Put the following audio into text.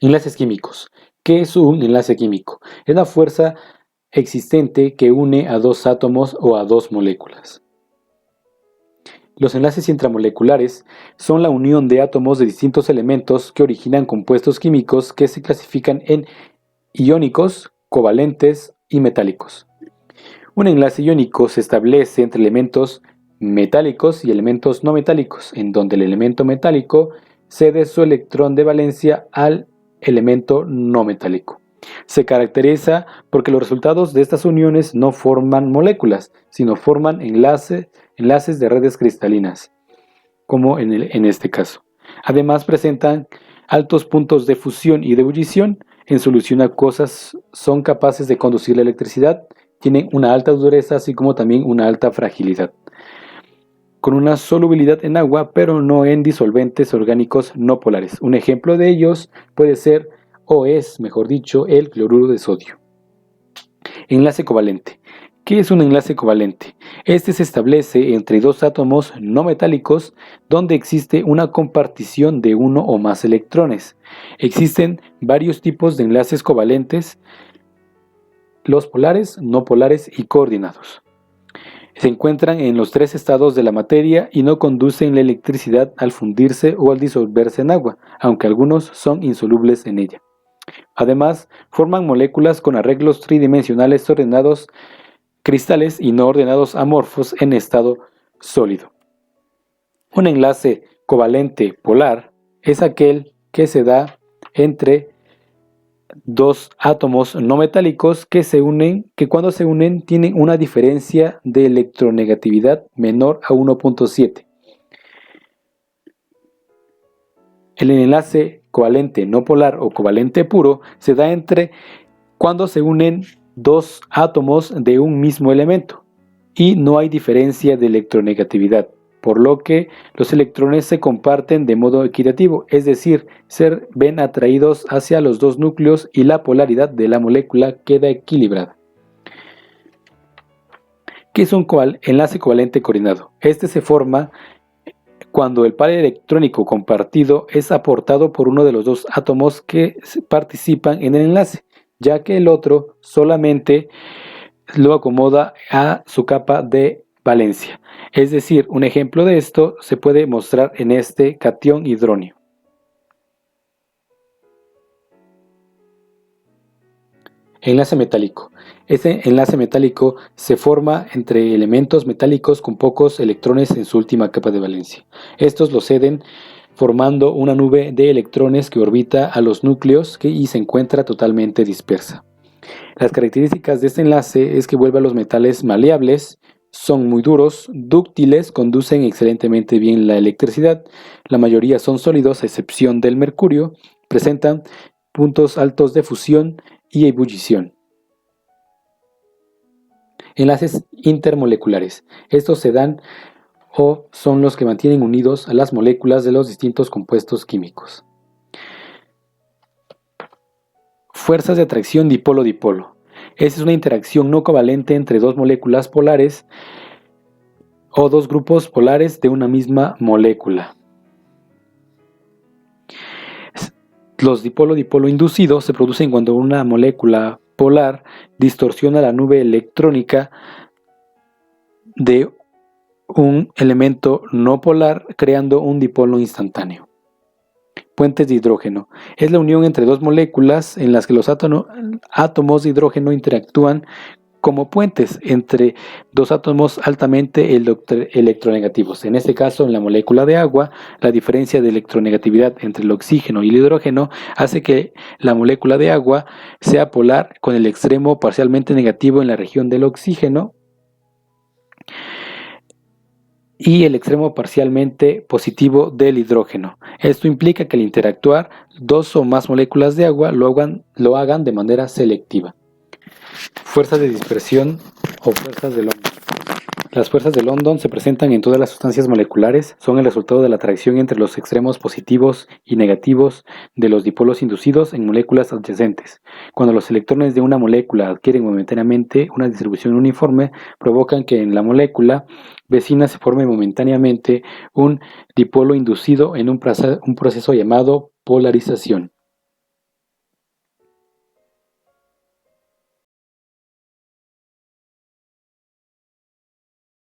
Enlaces químicos. ¿Qué es un enlace químico? Es la fuerza existente que une a dos átomos o a dos moléculas. Los enlaces intramoleculares son la unión de átomos de distintos elementos que originan compuestos químicos que se clasifican en iónicos, covalentes y metálicos. Un enlace iónico se establece entre elementos metálicos y elementos no metálicos, en donde el elemento metálico cede su electrón de valencia al elemento no metálico. Se caracteriza porque los resultados de estas uniones no forman moléculas, sino forman enlaces de redes cristalinas, como en este caso. Además presentan altos puntos de fusión y de ebullición. En solución acuosas son capaces de conducir la electricidad, tienen una alta dureza así como también una alta fragilidad, con una solubilidad en agua pero no en disolventes orgánicos no polares. Un ejemplo de ellos puede ser, o es, mejor dicho, el cloruro de sodio. Enlace covalente. ¿Qué es un enlace covalente? Este se establece entre dos átomos no metálicos donde existe una compartición de uno o más electrones. Existen varios tipos de enlaces covalentes: los polares, no polares y coordinados. Se encuentran en los tres estados de la materia y no conducen la electricidad al fundirse o al disolverse en agua, aunque algunos son insolubles en ella. Además, forman moléculas con arreglos tridimensionales ordenados, cristales y no ordenados amorfos en estado sólido. Un enlace covalente polar es aquel que se da entre dos átomos no metálicos que cuando se unen tienen una diferencia de electronegatividad menor a 1.7. El enlace covalente no polar o covalente puro se da cuando se unen dos átomos de un mismo elemento y no hay diferencia de electronegatividad, por lo que los electrones se comparten de modo equitativo, es decir, se ven atraídos hacia los dos núcleos y la polaridad de la molécula queda equilibrada. ¿Qué es un enlace covalente coordinado? Este se forma cuando el par electrónico compartido es aportado por uno de los dos átomos que participan en el enlace, ya que el otro solamente lo acomoda a su capa de valencia. Es decir, un ejemplo de esto se puede mostrar en este catión hidróneo. Enlace metálico. Este enlace metálico se forma entre elementos metálicos con pocos electrones en su última capa de valencia. Estos lo ceden formando una nube de electrones que orbita a los núcleos y se encuentra totalmente dispersa. Las características de este enlace es que vuelve a los metales maleables, son muy duros, dúctiles, conducen excelentemente bien la electricidad, la mayoría son sólidos a excepción del mercurio, presentan puntos altos de fusión y ebullición. Enlaces intermoleculares. Estos se dan o son los que mantienen unidos a las moléculas de los distintos compuestos químicos. Fuerzas de atracción dipolo-dipolo. Esta es una interacción no covalente entre dos moléculas polares o dos grupos polares de una misma molécula. Los dipolo-dipolo inducidos se producen cuando una molécula polar distorsiona la nube electrónica de un elemento no polar, creando un dipolo instantáneo. Puentes de hidrógeno. Es la unión entre dos moléculas en las que los átomos de hidrógeno interactúan como puentes entre dos átomos altamente electronegativos. En este caso, en la molécula de agua, la diferencia de electronegatividad entre el oxígeno y el hidrógeno hace que la molécula de agua sea polar con el extremo parcialmente negativo en la región del oxígeno y el extremo parcialmente positivo del hidrógeno. Esto implica que al interactuar dos o más moléculas de agua lo hagan de manera selectiva. Fuerzas de dispersión o fuerzas de London. Las fuerzas de London se presentan en todas las sustancias moleculares, son el resultado de la atracción entre los extremos positivos y negativos de los dipolos inducidos en moléculas adyacentes. Cuando los electrones de una molécula adquieren momentáneamente una distribución uniforme, provocan que en la molécula vecina se forme momentáneamente un dipolo inducido en un proceso llamado polarización.